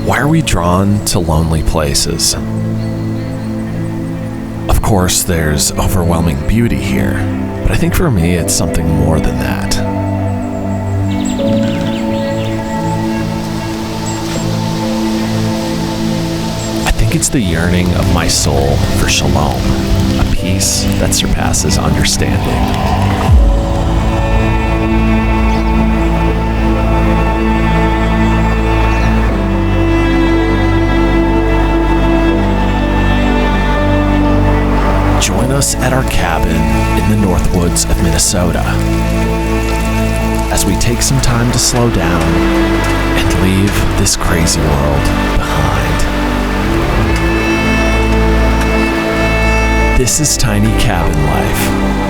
Why are we drawn to lonely places? Of course, there's overwhelming beauty here, but I think for me it's something more than that. I think it's the yearning of my soul for shalom, a peace that surpasses understanding. Join us at our cabin in the Northwoods of Minnesota as we take some time to slow down and leave this crazy world behind. This is Tiny Cabin Life.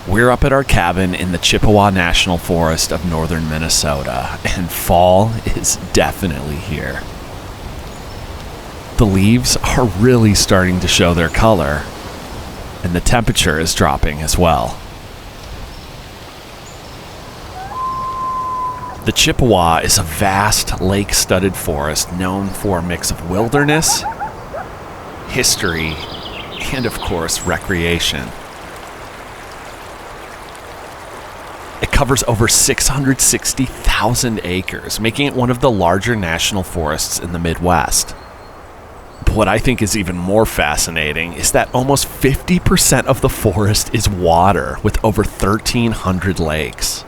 We're up at our cabin in the Chippewa National Forest of northern Minnesota, and fall is definitely here. The leaves are really starting to show their color, and the temperature is dropping as well. The Chippewa is a vast lake-studded forest known for a mix of wilderness, history, and of course, recreation. It covers over 660,000 acres, making it one of the larger national forests in the Midwest. But what I think is even more fascinating is that almost 50% of the forest is water, with over 1,300 lakes.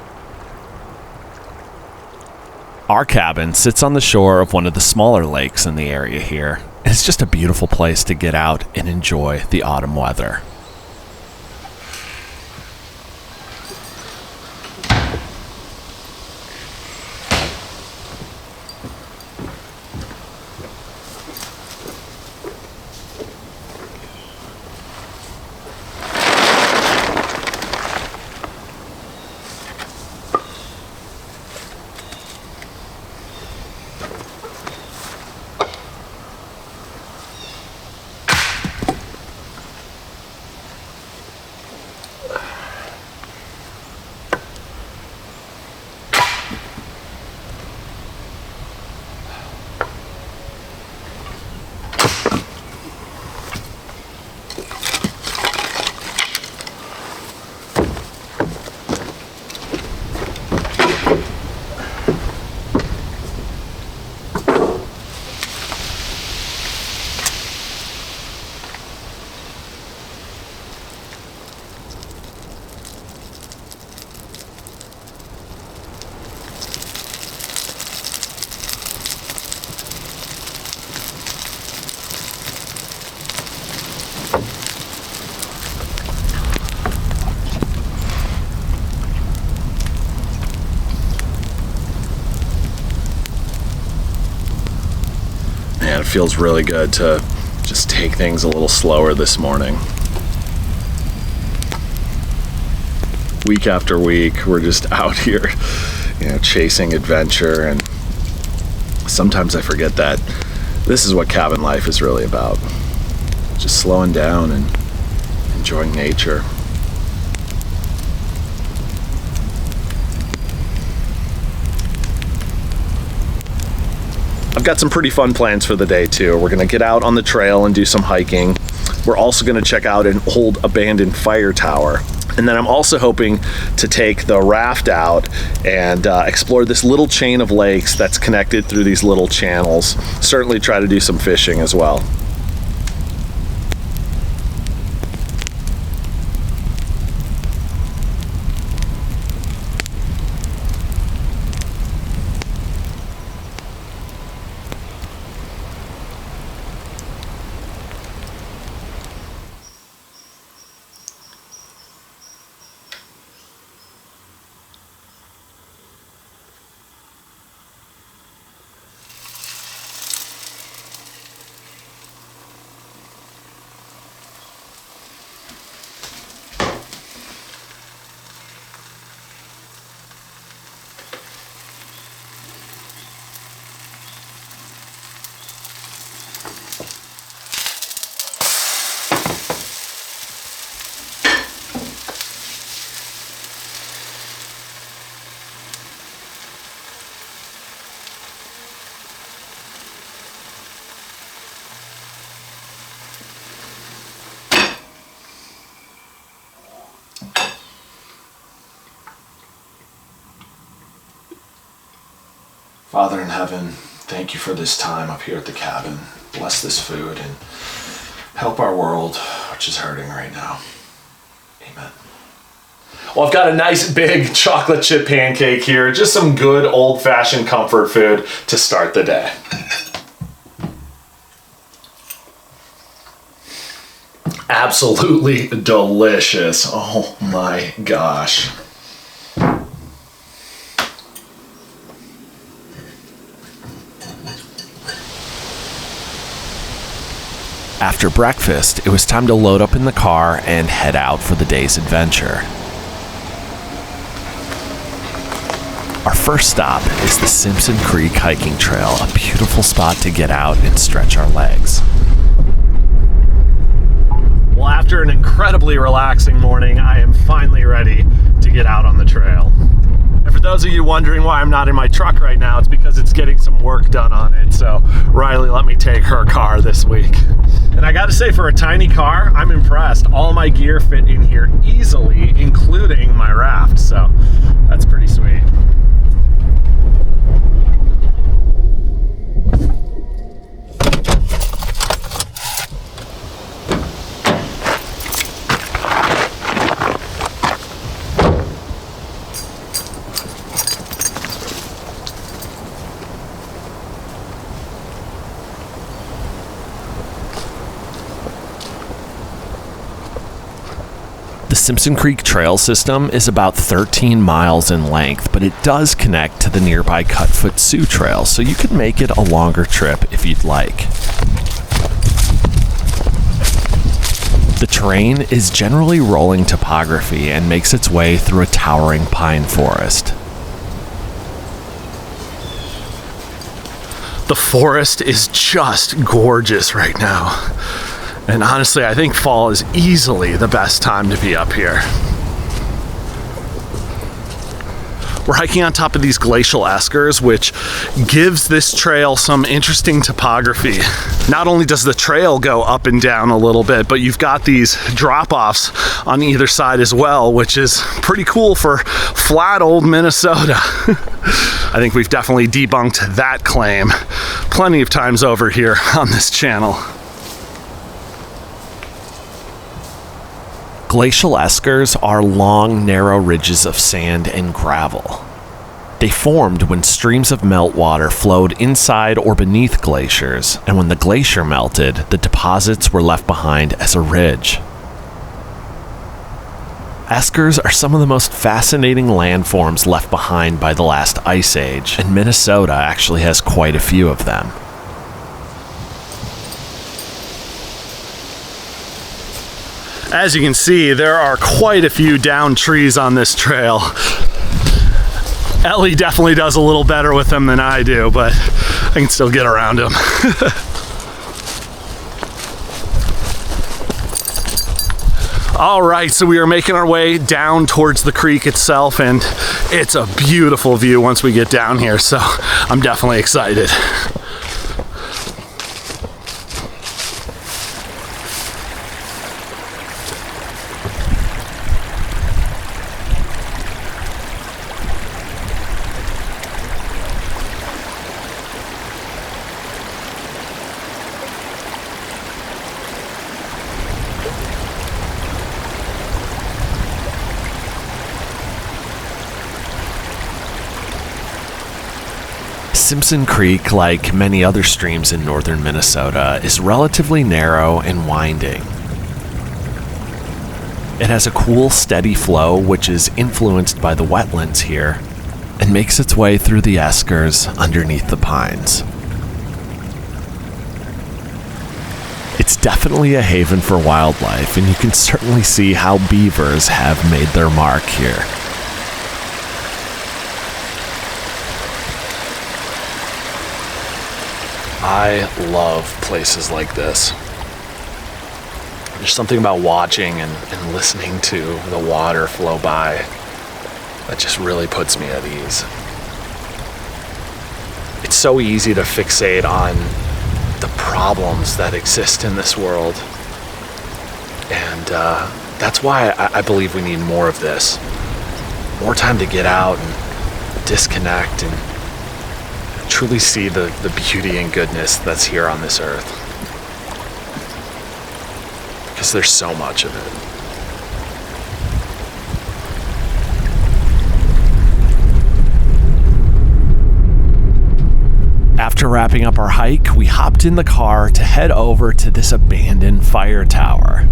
Our cabin sits on the shore of one of the smaller lakes in the area here, and it's just a beautiful place to get out and enjoy the autumn weather. It feels really good to just take things a little slower this morning. Week after week, we're just out here, chasing adventure, and sometimes I forget that this is what cabin life is really about. Just slowing down and enjoying nature. I've got some pretty fun plans for the day too. We're gonna get out on the trail and do some hiking. We're also gonna check out an old abandoned fire tower. And then I'm also hoping to take the raft out and explore this little chain of lakes that's connected through these little channels. Certainly try to do some fishing as well. Father in heaven, thank you for this time up here at the cabin. Bless this food and help our world, which is hurting right now. Amen. Well, I've got a nice big chocolate chip pancake here. Just some good old-fashioned comfort food to start the day. Absolutely delicious. Oh my gosh. After breakfast, it was time to load up in the car and head out for the day's adventure. Our first stop is the Simpson Creek hiking trail, a beautiful spot to get out and stretch our legs. Well, after an incredibly relaxing morning, I am finally ready to get out on the trail. And for those of you wondering why I'm not in my truck right now, it's because it's getting some work done on it. So Riley let me take her car this week. And I gotta say, for a tiny car, I'm impressed. All my gear fit in here easily, including my raft. So that's pretty sweet. The Simpson Creek Trail System is about 13 miles in length, but it does connect to the nearby Cutfoot Sioux Trail, so you could make it a longer trip if you'd like. The terrain is generally rolling topography and makes its way through a towering pine forest. The forest is just gorgeous right now. And honestly, I think fall is easily the best time to be up here. We're hiking on top of these glacial eskers, which gives this trail some interesting topography. Not only does the trail go up and down a little bit, but you've got these drop-offs on either side as well, which is pretty cool for flat old Minnesota. I think we've definitely debunked that claim plenty of times over here on this channel. Glacial eskers are long, narrow ridges of sand and gravel. They formed when streams of meltwater flowed inside or beneath glaciers, and when the glacier melted, the deposits were left behind as a ridge. Eskers are some of the most fascinating landforms left behind by the last ice age, and Minnesota actually has quite a few of them. As you can see, there are quite a few downed trees on this trail. Ellie definitely does a little better with them than I do, but I can still get around them. All right, so we are making our way down towards the creek itself, and it's a beautiful view once we get down here, so I'm definitely excited. Simpson Creek, like many other streams in northern Minnesota, is relatively narrow and winding. It has a cool, steady flow, which is influenced by the wetlands here, and makes its way through the eskers underneath the pines. It's definitely a haven for wildlife, and you can certainly see how beavers have made their mark here. I love places like this. There's something about watching and listening to the water flow by that just really puts me at ease. It's so easy to fixate on the problems that exist in this world. And that's why I believe we need more of this. More time to get out and disconnect and truly see the beauty and goodness that's here on this earth. Because there's so much of it. After wrapping up our hike, we hopped in the car to head over to this abandoned fire tower.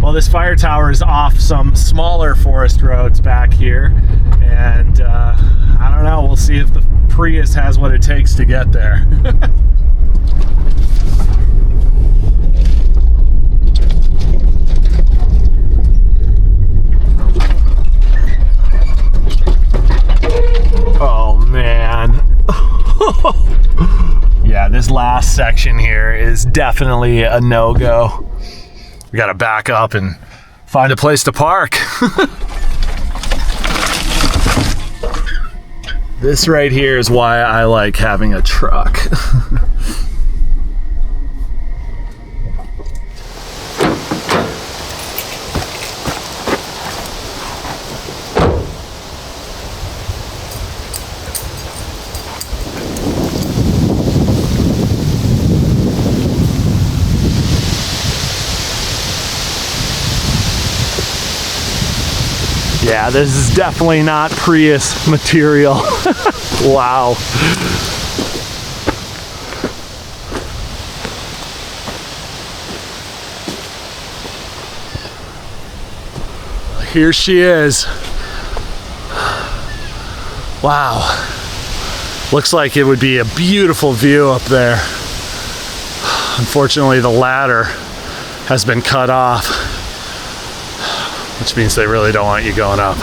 Well, this fire tower is off some smaller forest roads back here, and I don't know, we'll see if the Prius has what it takes to get there. Oh man. Yeah, this last section here is definitely a no-go. We gotta back up and find a place to park. This right here is why I like having a truck. Yeah, this is definitely not Prius material. Wow. Here she is. Wow. Looks like it would be a beautiful view up there. Unfortunately, the ladder has been cut off, which means they really don't want you going up.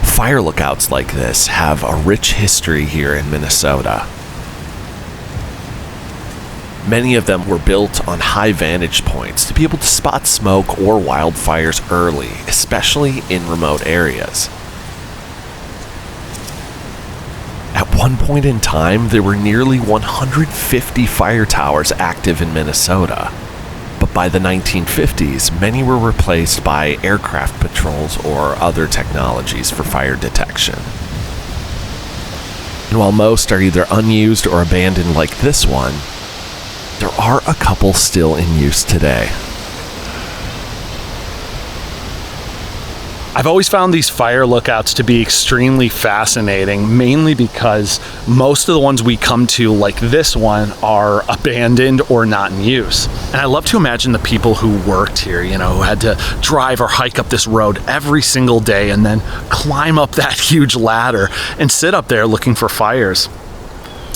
Fire lookouts like this have a rich history here in Minnesota. Many of them were built on high vantage points to be able to spot smoke or wildfires early, especially in remote areas. At one point in time, there were nearly 150 fire towers active in Minnesota. But by the 1950s, many were replaced by aircraft patrols or other technologies for fire detection. And while most are either unused or abandoned like this one, there are a couple still in use today. I've always found these fire lookouts to be extremely fascinating, mainly because most of the ones we come to, like this one, are abandoned or not in use. And I love to imagine the people who worked here, you know, who had to drive or hike up this road every single day and then climb up that huge ladder and sit up there looking for fires.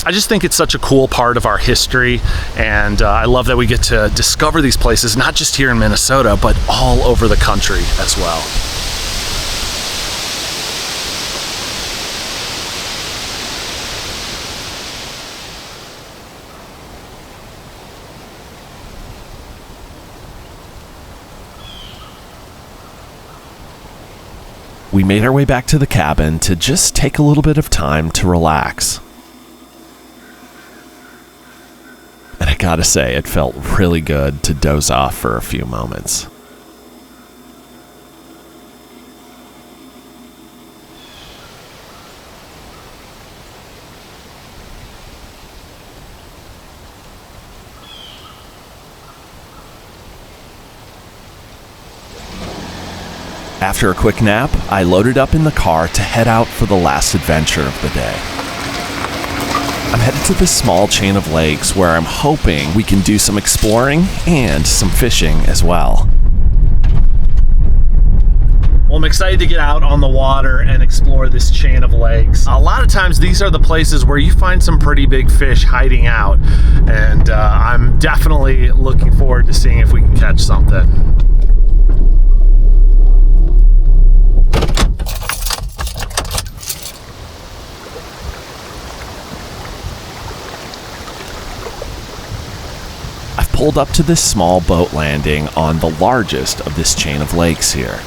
I just think it's such a cool part of our history, and I love that we get to discover these places, not just here in Minnesota, but all over the country as well. We made our way back to the cabin to just take a little bit of time to relax. And I gotta say, it felt really good to doze off for a few moments. After a quick nap, I loaded up in the car to head out for the last adventure of the day. I'm headed to this small chain of lakes where I'm hoping we can do some exploring and some fishing as well. Well, I'm excited to get out on the water and explore this chain of lakes. A lot of times these are the places where you find some pretty big fish hiding out, and I'm definitely looking forward to seeing if we can catch something. Pulled up to this small boat landing on the largest of this chain of lakes here.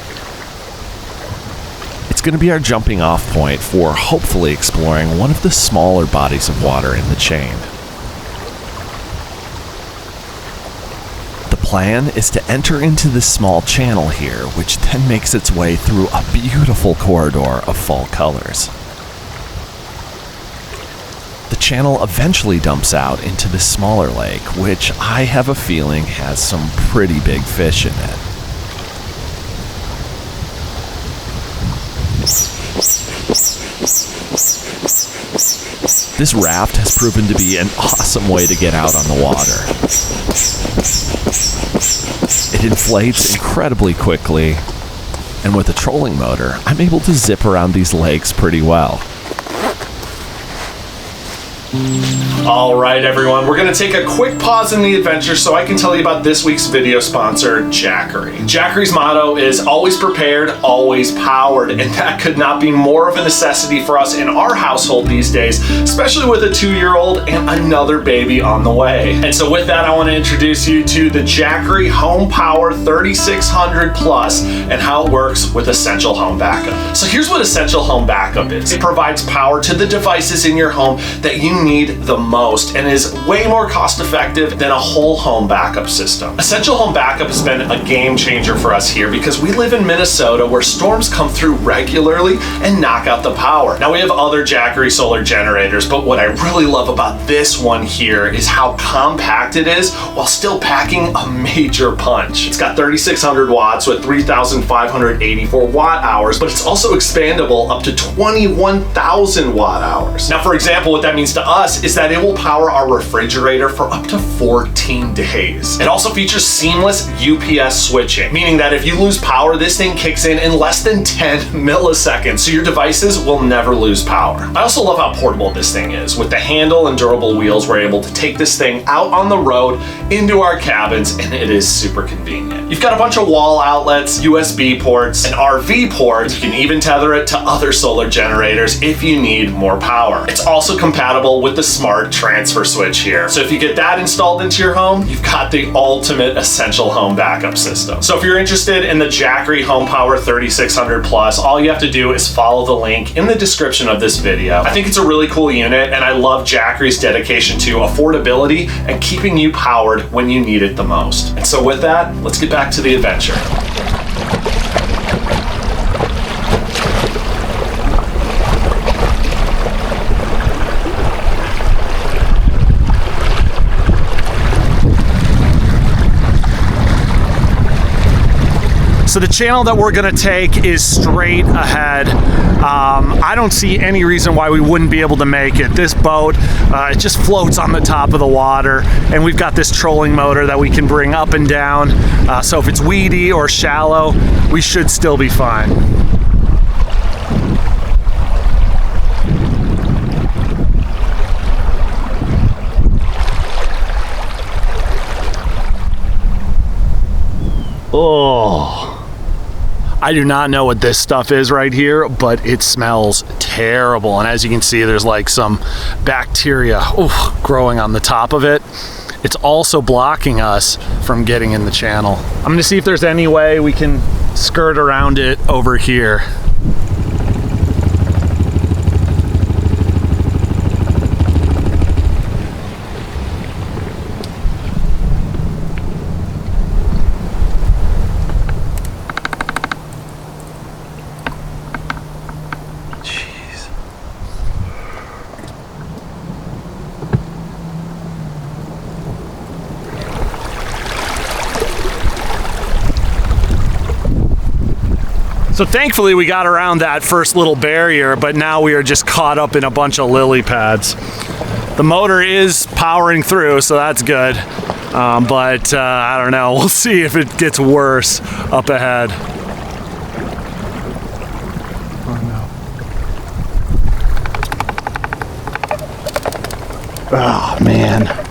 It's going to be our jumping off point for hopefully exploring one of the smaller bodies of water in the chain. The plan is to enter into this small channel here, which then makes its way through a beautiful corridor of fall colors. The channel eventually dumps out into this smaller lake, which I have a feeling has some pretty big fish in it. This raft has proven to be an awesome way to get out on the water. It inflates incredibly quickly, and with a trolling motor, I'm able to zip around these lakes pretty well. All right, everyone, we're going to take a quick pause in the adventure so I can tell you about this week's video sponsor, Jackery. Jackery's motto is always prepared, always powered, and that could not be more of a necessity for us in our household these days, especially with a 2-year-old and another baby on the way. And so with that, I want to introduce you to the Jackery HomePower 3600 Plus and how it works with Essential Home Backup. So here's what Essential Home Backup is. It provides power to the devices in your home that you need the most and is way more cost effective than a whole home backup system. Essential Home Backup has been a game changer for us here because we live in Minnesota where storms come through regularly and knock out the power. Now we have other Jackery solar generators, but what I really love about this one here is how compact it is while still packing a major punch. It's got 3,600 watts with 3,584 watt hours, but it's also expandable up to 21,000 watt hours. Now, for example, what that means to us is that it will power our refrigerator for up to 14 days. It also features seamless UPS switching, meaning that if you lose power, this thing kicks in less than 10 milliseconds, so your devices will never lose power. I also love how portable this thing is. With the handle and durable wheels, we're able to take this thing out on the road into our cabins, and it is super convenient. You've got a bunch of wall outlets, USB ports, an RV port. You can even tether it to other solar generators if you need more power. It's also compatible with the smart transfer switch here. So if you get that installed into your home, you've got the ultimate essential home backup system. So if you're interested in the Jackery HomePower 3600 Plus, all you have to do is follow the link in the description of this video. I think it's a really cool unit, and I love Jackery's dedication to affordability and keeping you powered when you need it the most. And so with that, let's get back to the adventure. So the channel that we're gonna take is straight ahead. I don't see any reason why we wouldn't be able to make it. This boat, it just floats on the top of the water, and we've got this trolling motor that we can bring up and down. So if it's weedy or shallow, we should still be fine. Oh. I do not know what this stuff is right here, but it smells terrible. And as you can see, there's like some bacteria growing on the top of it. It's also blocking us from getting in the channel. I'm gonna see if there's any way we can skirt around it over here. So thankfully we got around that first little barrier, but now we are just caught up in a bunch of lily pads. The motor is powering through, so that's good. But I don't know, we'll see if it gets worse up ahead. Oh no. Oh man.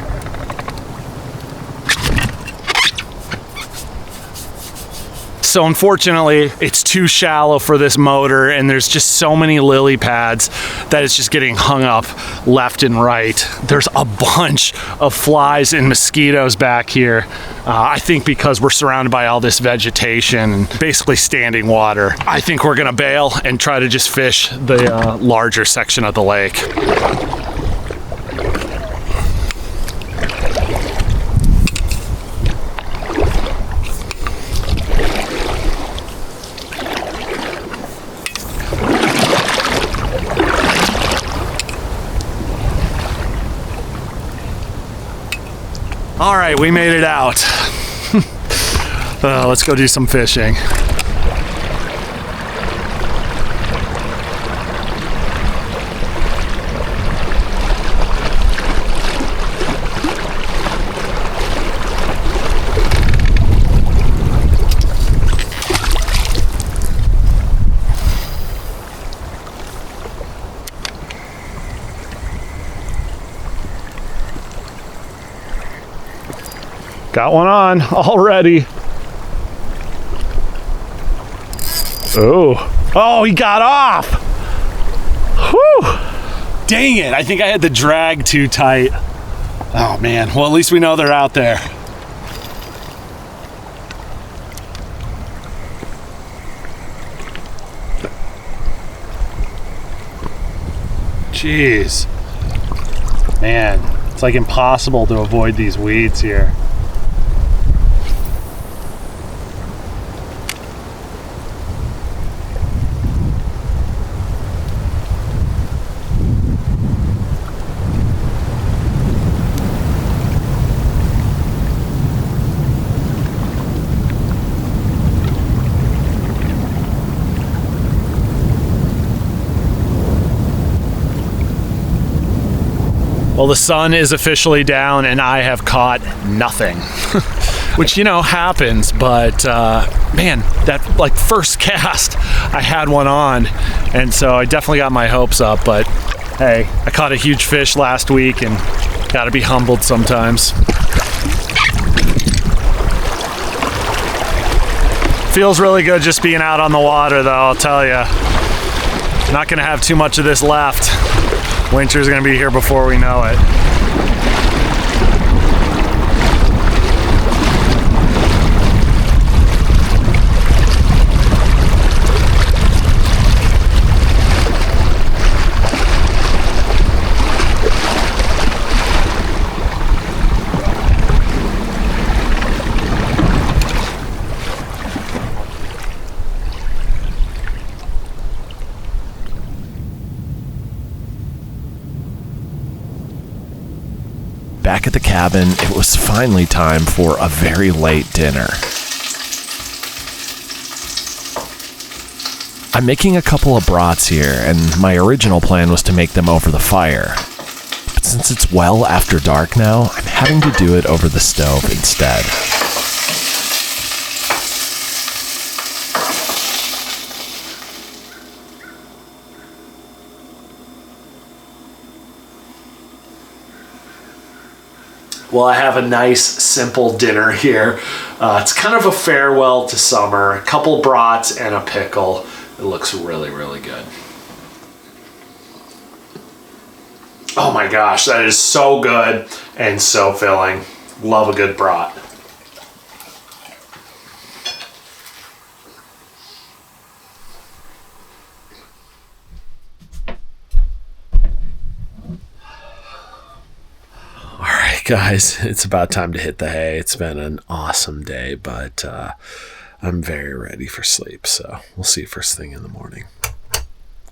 So unfortunately, it's too shallow for this motor, and there's just so many lily pads that it's just getting hung up left and right. There's a bunch of flies and mosquitoes back here. I think because we're surrounded by all this vegetation and basically standing water. I think we're gonna bail and try to just fish the larger section of the lake. All right, we made it out. Let's go do some fishing. Got one on already. Oh, he got off. Whew. Dang it, I think I had the drag too tight. Oh man, well at least we know they're out there. Jeez. Man, it's like impossible to avoid these weeds here. Well, the sun is officially down and I have caught nothing. Which, you know, happens, but man, that like first cast, I had one on, and so I definitely got my hopes up, but hey, I caught a huge fish last week and gotta be humbled sometimes. Feels really good just being out on the water though, I'll tell you. Not gonna have too much of this left. Winter's gonna be here before we know it. Back at the cabin, it was finally time for a very late dinner. I'm making a couple of brats here, and my original plan was to make them over the fire. But since it's well after dark now, I'm having to do it over the stove instead. Well, I have a nice, simple dinner here. It's kind of a farewell to summer. A couple brats and a pickle. It looks really, really good. Oh my gosh, that is so good and so filling. Love a good brat. Guys, it's about time to hit the hay. It's been an awesome day, but I'm very ready for sleep, so we'll see you first thing in the morning.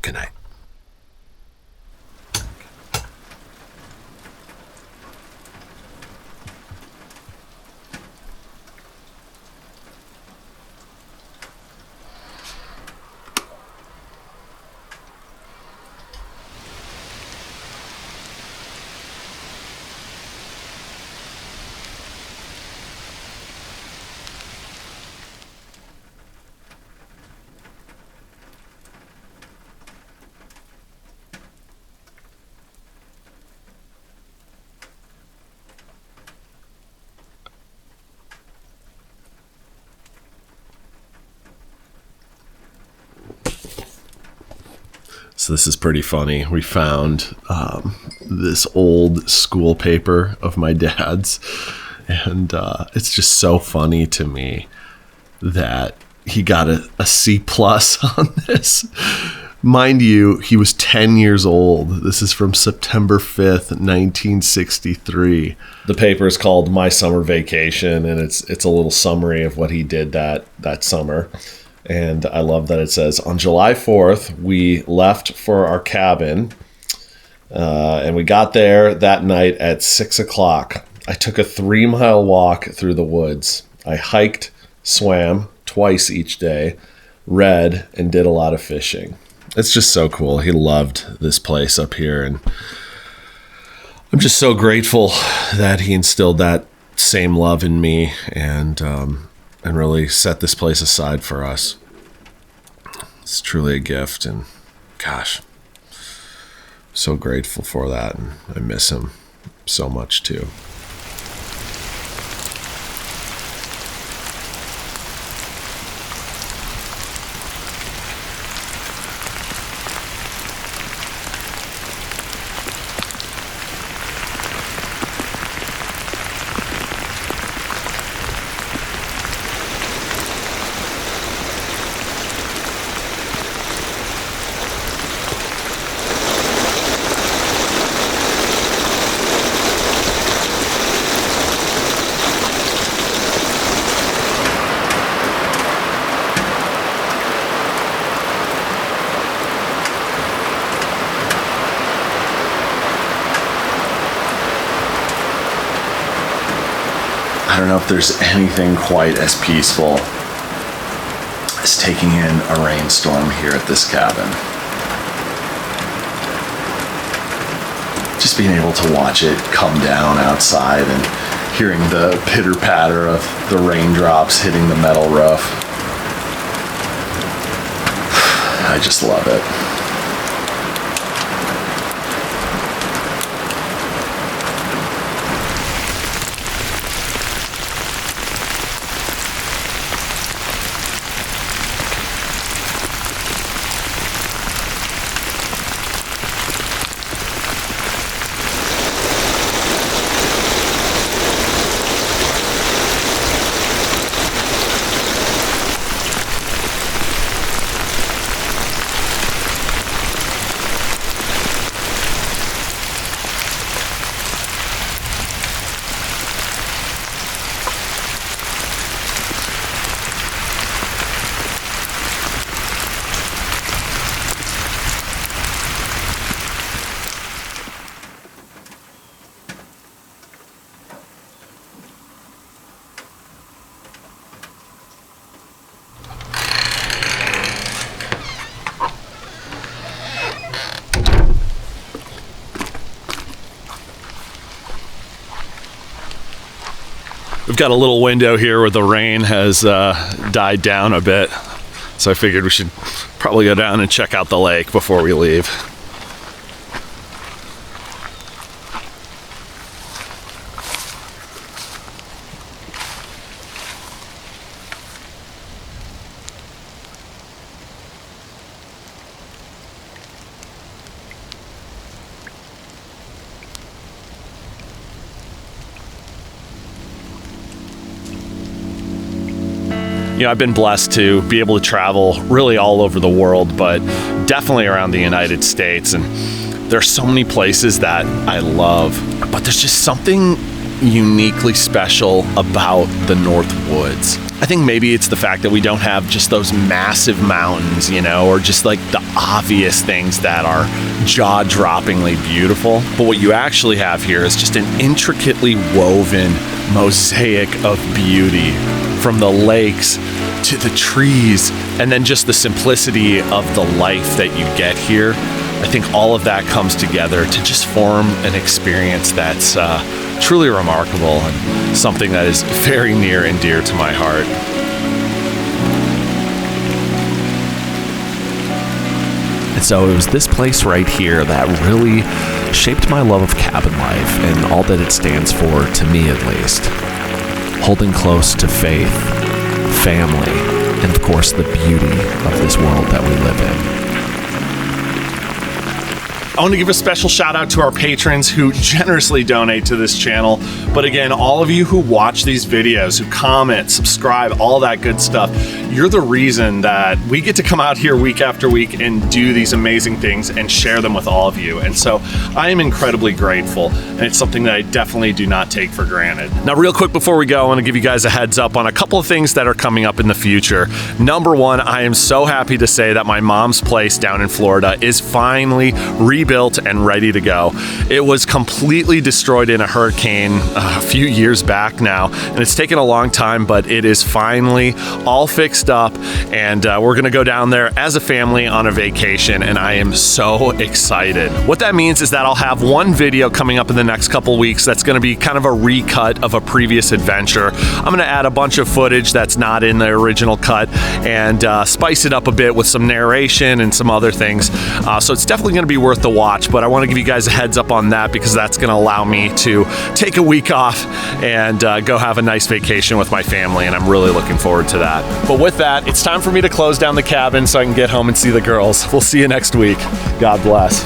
Good night. So this is pretty funny. We found this old school paper of my dad's, and it's just so funny to me that he got a C plus on this. Mind you, he was 10 years old. This is from September 5th, 1963. The paper is called My Summer Vacation, and it's a little summary of what he did that summer. And I love that it says, on July 4th, we left for our cabin, and we got there that night at 6 o'clock. I took a 3-mile walk through the woods. I hiked, swam twice each day, read, and did a lot of fishing. It's just so cool. He loved this place up here, and I'm just so grateful that he instilled that same love in me and really set this place aside for us. It's truly a gift, and gosh, so grateful for that, and I miss him so much too. I don't know if there's anything quite as peaceful as taking in a rainstorm here at this cabin. Just being able to watch it come down outside and hearing the pitter-patter of the raindrops hitting the metal roof. I just love it. We've got a little window here where the rain has died down a bit, so I figured we should probably go down and check out the lake before we leave. You know, I've been blessed to be able to travel really all over the world, but definitely around the United States. And there are so many places that I love, but there's just something uniquely special about the North Woods. I think maybe it's the fact that we don't have just those massive mountains, you know, or just like the obvious things that are jaw-droppingly beautiful. But what you actually have here is just an intricately woven mosaic of beauty, from the lakes to the trees, and then just the simplicity of the life that you get here. I think all of that comes together to just form an experience that's truly remarkable and something that is very near and dear to my heart. And so it was this place right here that really shaped my love of cabin life and all that it stands for, to me at least. Holding close to faith, family, and of course the beauty of this world that we live in. I want to give a special shout out to our patrons who generously donate to this channel. But again, all of you who watch these videos, who comment, subscribe, all that good stuff, you're the reason that we get to come out here week after week and do these amazing things and share them with all of you. And so I am incredibly grateful, and it's something that I definitely do not take for granted. Now, real quick before we go, I want to give you guys a heads up on a couple of things that are coming up in the future. Number one, I am so happy to say that my mom's place down in Florida is finally rebuilt rebuilt and ready to go. It was completely destroyed in a hurricane a few years back now, and it's taken a long time, but it is finally all fixed up, and we're gonna go down there as a family on a vacation, and I am so excited. What that means is that I'll have one video coming up in the next couple weeks that's gonna be kind of a recut of a previous adventure. I'm gonna add a bunch of footage that's not in the original cut and spice it up a bit with some narration and some other things. So it's definitely gonna be worth the watch, but I wanna give you guys a heads up on that because that's gonna allow me to take a week off and go have a nice vacation with my family, and I'm really looking forward to that. But with that, it's time for me to close down the cabin so I can get home and see the girls. We'll see you next week. God bless.